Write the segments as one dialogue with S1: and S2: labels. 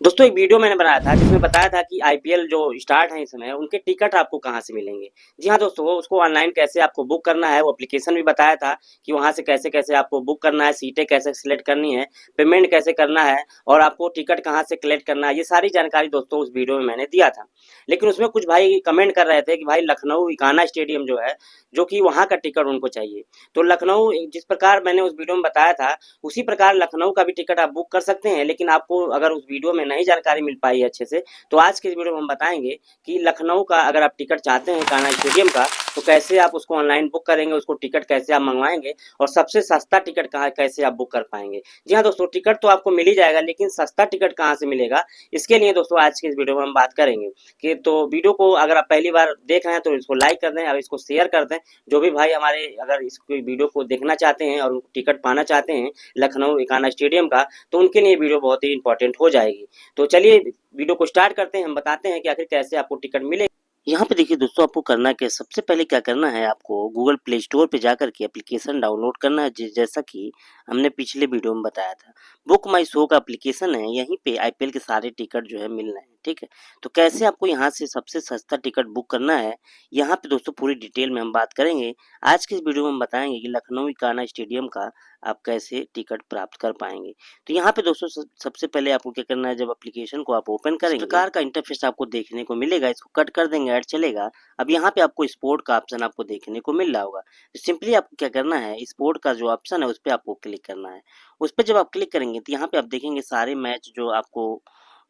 S1: दोस्तों एक वीडियो मैंने बनाया था जिसमें बताया था कि आईपीएल जो स्टार्ट है इस समय उनके टिकट आपको कहाँ से मिलेंगे। जी हाँ दोस्तों, उसको ऑनलाइन कैसे आपको बुक करना है वो एप्लीकेशन भी बताया था कि वहाँ से कैसे कैसे आपको बुक करना है, सीटें कैसे सिलेक्ट करनी है, पेमेंट कैसे करना है और आपको टिकट कहाँ से कलेक्ट करना है। ये सारी जानकारी दोस्तों उस वीडियो में मैंने दिया था। लेकिन उसमें कुछ भाई कमेंट कर रहे थे कि भाई लखनऊ इकाना स्टेडियम जो है, जो कि वहाँ का टिकट उनको चाहिए। तो लखनऊ जिस प्रकार मैंने उस वीडियो में बताया था उसी प्रकार लखनऊ का भी टिकट आप बुक कर सकते हैं। लेकिन आपको अगर उस वीडियो में नहीं जानकारी मिल पाई है अच्छे से, तो आज के इस वीडियो में हम बताएंगे कि लखनऊ का अगर आप टिकट चाहते हैं कान्हा स्टेडियम का, तो कैसे आप उसको ऑनलाइन बुक करेंगे, उसको टिकट कैसे आप मंगवाएंगे और सबसे सस्ता टिकट कहाँ कैसे आप बुक कर पाएंगे। जी हाँ दोस्तों, टिकट तो आपको मिल ही जाएगा, लेकिन सस्ता टिकट कहाँ से मिलेगा, इसके लिए दोस्तों आज के इस वीडियो में हम बात करेंगे। कि तो वीडियो को अगर आप पहली बार देख रहे हैं तो इसको लाइक कर दें और इसको शेयर कर दें। जो भी भाई हमारे अगर इस वीडियो को देखना चाहते हैं और टिकट पाना चाहते हैं लखनऊ इकाना स्टेडियम का, तो उनके लिए वीडियो बहुत ही इंपॉर्टेंट हो जाएगी। तो चलिए वीडियो को स्टार्ट करते हैं, हम बताते हैं कि आखिर कैसे आपको टिकट मिले। यहाँ पे देखिए दोस्तों, आपको करना क्या है, सबसे पहले क्या करना है, आपको गूगल प्ले स्टोर पे जाकर के एप्लीकेशन डाउनलोड करना है। जैसा कि हमने पिछले वीडियो में बताया था, बुक माई शो का एप्लीकेशन है, यहीं पे आईपीएल के सारे टिकट जो है मिल रहे हैं। ठीक है, तो कैसे आपको यहाँ से सबसे सस्ता टिकट बुक करना है, यहाँ पे दोस्तों पूरी डिटेल में हम बात करेंगे। आज के इस वीडियो में हम बताएंगे कि लखनऊ इकाना स्टेडियम का आप कैसे टिकट प्राप्त कर पाएंगे। तो यहाँ पे दोस्तों सबसे पहले आपको क्या करना है, जब एप्लीकेशन को आप ओपन करेंगे, इस प्रकार का इंटरफेस आपको देखने को मिलेगा। इसको कट कर देंगे, ऐड चलेगा। अब यहाँ पे आपको स्पोर्ट का ऑप्शन आपको देखने को मिल रहा होगा। तो सिंपली आपको क्या करना है, स्पोर्ट का जो ऑप्शन है उस पर आपको क्लिक करना है। उस पर जब आप क्लिक करेंगे तो यहाँ पे आप देखेंगे सारे मैच जो आपको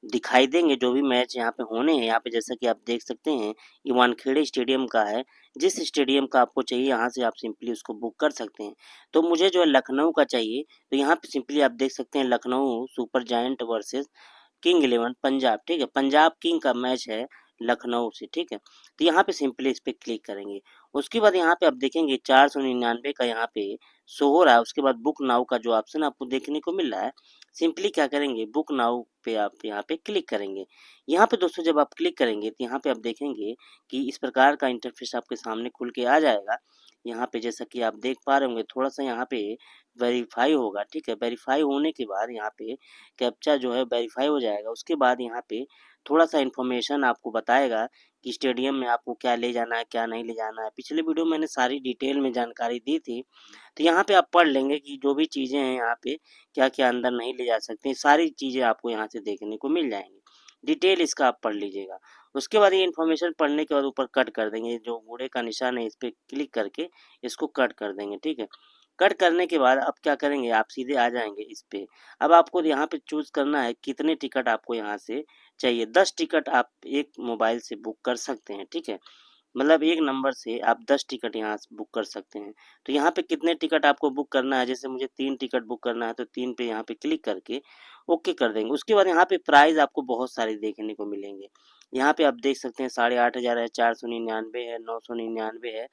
S1: दिखाई देंगे, जो भी मैच यहाँ पे होने हैं। यहाँ पे जैसा कि आप देख सकते हैं, ये वानखेड़े स्टेडियम का है। जिस स्टेडियम का आपको चाहिए यहाँ से आप सिंपली उसको बुक कर सकते हैं। तो मुझे जो है लखनऊ का चाहिए, तो यहाँ पे सिंपली आप देख सकते हैं Lucknow super giant versus king 11 Punjab. ठीक है, पंजाब किंग का मैच है लखनऊ से। ठीक है, तो यहाँ पे सिंपली इस पे क्लिक करेंगे। उसके बाद यहाँ पे आप देखेंगे 499 का यहाँ पे शो हो रहा है। उसके बाद बुक नाउ का जो ऑप्शन आपको देखने को मिल रहा है, सिंपली क्या करेंगे, बुक नाउ पे आप यहाँ पे क्लिक करेंगे। यहाँ पे दोस्तों जब आप क्लिक करेंगे तो यहाँ पे आप देखेंगे कि इस प्रकार का इंटरफेस आपके सामने खुल के आ जाएगा। यहाँ पे जैसा कि आप देख पा रहे होंगे, थोड़ा सा यहाँ पे वेरीफाई होगा। ठीक है, वेरीफाई होने के बाद यहाँ पे कैप्चा जो है वेरीफाई हो जाएगा। उसके बाद यहाँ पे थोड़ा सा इन्फॉर्मेशन आपको बताएगा कि स्टेडियम में आपको क्या ले जाना है, क्या नहीं ले जाना है। पिछले वीडियो में मैंने सारी डिटेल में जानकारी दी थी, तो यहाँ पे आप पढ़ लेंगे कि जो भी चीज़ें हैं यहाँ पे क्या क्या अंदर नहीं ले जा सकते, सारी चीज़ें आपको यहाँ से देखने को मिल जाएंगी। डिटेल इसका आप पढ़ लीजिएगा। उसके बाद ये इन्फॉर्मेशन पढ़ने के बाद ऊपर कट कर देंगे, जो घोड़े का निशान है इस पर क्लिक करके इसको कट कर देंगे। ठीक है, कट करने के बाद अब क्या करेंगे, आप सीधे आ जाएंगे इस पे। अब आपको यहाँ पे चूज करना है कितने टिकट आपको यहाँ से चाहिए। 10 टिकट आप एक मोबाइल से बुक कर सकते हैं। ठीक है, मतलब एक नंबर से आप 10 टिकट यहाँ से बुक कर सकते हैं। तो यहाँ पे कितने टिकट आपको बुक करना है, जैसे मुझे 3 टिकट बुक करना है तो 3 पे यहाँ पे क्लिक करके ओके कर देंगे। उसके बाद यहाँ पे प्राइस आपको बहुत सारे देखने को मिलेंगे। यहाँ पे आप देख सकते हैं 8,500 है, 499 है, 999 है।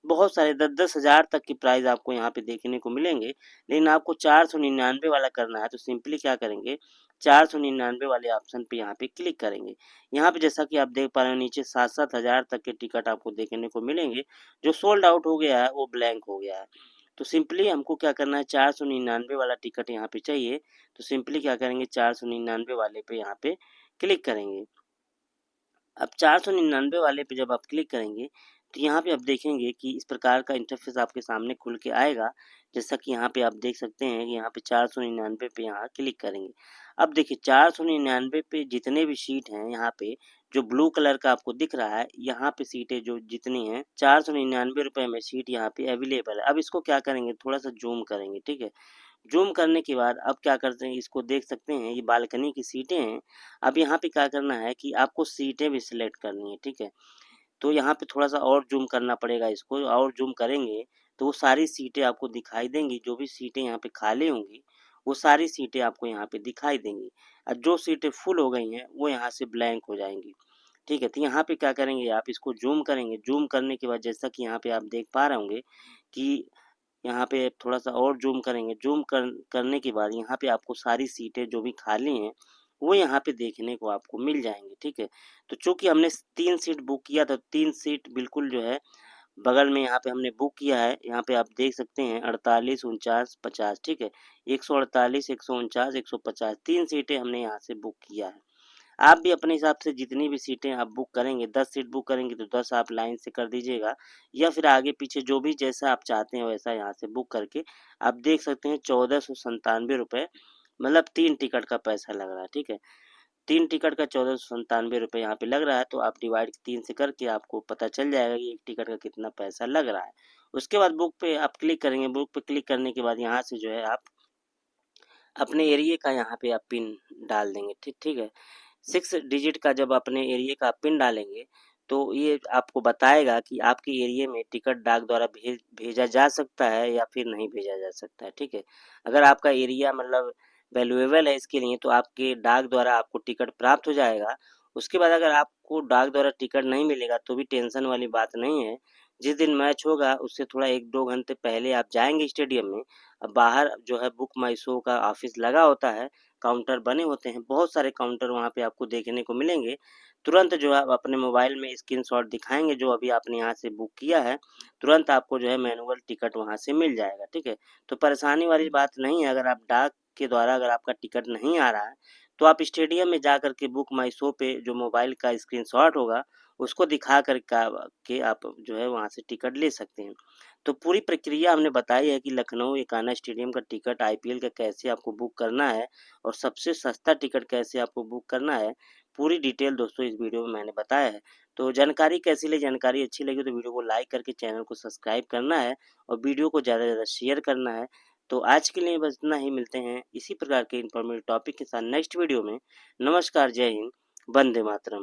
S1: बहुत सारे 10-10 हज़ार तक की प्राइस आपको यहाँ पे देखने को मिलेंगे। लेकिन आपको 499 वाला करना है तो सिंपली क्या करेंगे, 499 वाले ऑप्शन पे यहाँ पे क्लिक करेंगे। यहाँ पे जैसा कि आप देख पा रहे हो नीचे 7-7 हज़ार तक के टिकट आपको देखने को मिलेंगे। जो सोल्ड आउट हो गया है वो ब्लैंक हो गया है। तो सिंपली हमको क्या करना है, 499 वाला टिकट यहाँ पे चाहिए। तो सिंपली क्या करेंगे, 499 वाले पे यहाँ पे क्लिक करेंगे। अब 499 वाले पे जब आप क्लिक करेंगे तो यहाँ पे आप देखेंगे कि इस प्रकार का इंटरफेस आपके सामने खुल के आएगा। जैसा कि यहाँ पे आप देख सकते हैं कि यहाँ पे 499 पे यहाँ क्लिक करेंगे। अब देखिए 499 पे जितने भी सीट हैं यहाँ पे, जो ब्लू कलर का आपको दिख रहा है, यहाँ पे सीटें जो जितनी हैं 499 रुपये में सीट यहाँ पे अवेलेबल है। अब इसको क्या करेंगे, थोड़ा सा जूम करेंगे। ठीक है, जूम करने के बाद अब क्या करते हैं, इसको देख सकते हैं ये बालकनी की सीटें हैं। अब यहाँ पे क्या करना है कि आपको सीटें भी सिलेक्ट करनी है। ठीक है, तो यहाँ पे थोड़ा सा और जूम करना पड़ेगा, इसको और जूम करेंगे तो वो सारी सीटें आपको दिखाई देंगी। जो भी सीटें यहाँ पे खाली होंगी वो सारी सीटें आपको यहाँ पे दिखाई देंगी, और जो सीटें फुल हो गई हैं वो यहाँ से ब्लैंक हो जाएंगी। ठीक है, तो यहाँ पे क्या करेंगे, आप इसको जूम करेंगे। जूम करने के बाद जैसा कि यहाँ पे आप देख पा रहे होंगे कि यहाँ पे थोड़ा सा और जूम करेंगे। करने के बाद यहाँ पे आपको सारी सीटें जो भी खाली हैं वो यहाँ पे देखने को आपको मिल जाएंगे। ठीक है, तो चूंकि हमने 3 सीट बुक किया था, 3 सीट बिल्कुल जो है बगल में यहाँ पे हमने बुक किया है। यहाँ पे आप देख सकते हैं 48, 49, 50। ठीक है, 148, 149, 150 3 सीटें हमने यहाँ से बुक किया है। आप भी अपने हिसाब से जितनी भी सीटें आप बुक करेंगे, 10 सीट बुक करेंगे तो 10 आप लाइन से कर दीजिएगा, या फिर आगे पीछे जो भी जैसा आप चाहते हैं वैसा यहाँ से बुक करके आप देख सकते हैं ₹1497, मतलब 3 टिकट का पैसा लग रहा है, ठीक है। 3 टिकट का ₹1497 यहाँ पे लग रहा है, तो आप डिवाइड 3 से करके आपको पता चल जाएगा कि 1 टिकट का कितना पैसा लग रहा है। उसके बाद बुक पे आप क्लिक करेंगे, बुक पे क्लिक करने के बाद यहाँ से जो है आप अपने एरिये का यहाँ पे आप पिन डाल देंगे, ठीक है। 6 डिजिट का जब अपने एरिये का पिन डालेंगे, तो ये आपको बताएगा कि आपके एरिये में टिकट डाक द्वारा भेजा जा सकता है या फिर नहीं भेजा जा सकता है, ठीक है। अगर आपका एरिया मतलब वैल्यूएबल है इसके लिए, तो आपके डाक द्वारा आपको टिकट प्राप्त हो जाएगा। उसके बाद अगर आपको डाक द्वारा टिकट नहीं मिलेगा तो भी टेंशन वाली बात नहीं है। जिस दिन मैच होगा उससे थोड़ा 1-2 घंटे पहले आप जाएँगे स्टेडियम में, बाहर जो है बुक माई शो का ऑफिस लगा होता है, काउंटर बने होते हैं, बहुत सारे काउंटर वहाँ पे आपको देखने को मिलेंगे। तुरंत जो है आप अपने मोबाइल में स्क्रीनशॉट दिखाएँगे जो अभी आपने यहाँ से बुक किया है, तुरंत आपको जो है मैनुअल टिकट वहाँ से मिल जाएगा, ठीक है। तो परेशानी वाली बात नहीं है, अगर आप डाक के द्वारा अगर आपका टिकट नहीं आ रहा है, तो आप स्टेडियम में जाकर के बुक माई शो पे जो मोबाइल का स्क्रीनशॉट होगा, उसको दिखा कर के आप जो है वहाँ से टिकट ले सकते हैं। तो पूरी प्रक्रिया हमने बताई है कि लखनऊ एकाना स्टेडियम का टिकट आईपीएल का कैसे आपको बुक करना है और सबसे सस्ता टिकट कैसे आपको बुक करना है, पूरी डिटेल दोस्तों इस वीडियो में मैंने बताया है। तो जानकारी कैसी लगी, जानकारी अच्छी लगी तो वीडियो को लाइक करके चैनल को सब्सक्राइब करना है और वीडियो को ज़्यादा से ज़्यादा शेयर करना है। तो आज के लिए बस इतना ही, मिलते हैं इसी प्रकार के इन्फॉर्मेटिव टॉपिक के साथ नेक्स्ट वीडियो में। नमस्कार, जय हिंद, वंदे मातरम।